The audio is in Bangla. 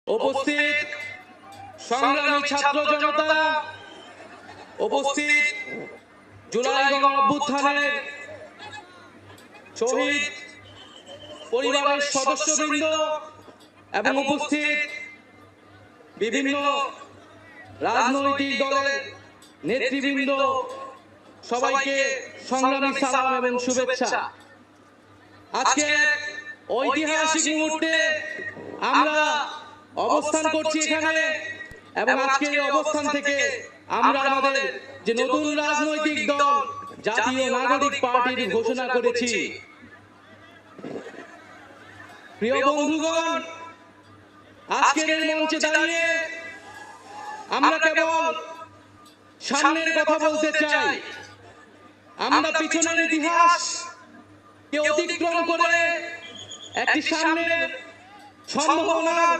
উপস্থিত সংগ্রামী ছাত্র জনতা, উপস্থিত জুলাই গণ অভ্যুত্থানের শহীদ পরিবারের সদস্যবৃন্দ এবং উপস্থিত বিভিন্ন রাজনৈতিক দলের নেতৃবৃন্দ, সবাইকে সংগ্রামী সালাম এবং শুভেচ্ছা। আজকে ঐতিহাসিক মুহূর্তে আমরা অবস্থান করছি এখানে, এবং আজকের এই অবস্থান থেকে আমরা আমাদের যে নতুন রাজনৈতিক দল জাতীয় নাগরিক পার্টির ঘোষণা করেছি। প্রিয় বন্ধুগণ, আজকের এই মঞ্চে দাঁড়িয়ে আমরা কেবল সামনের কথা বলতে চাই। আমরা পিছনের ইতিহাস কে অতিক্রম করে একটি সামনের সম্ভাবনার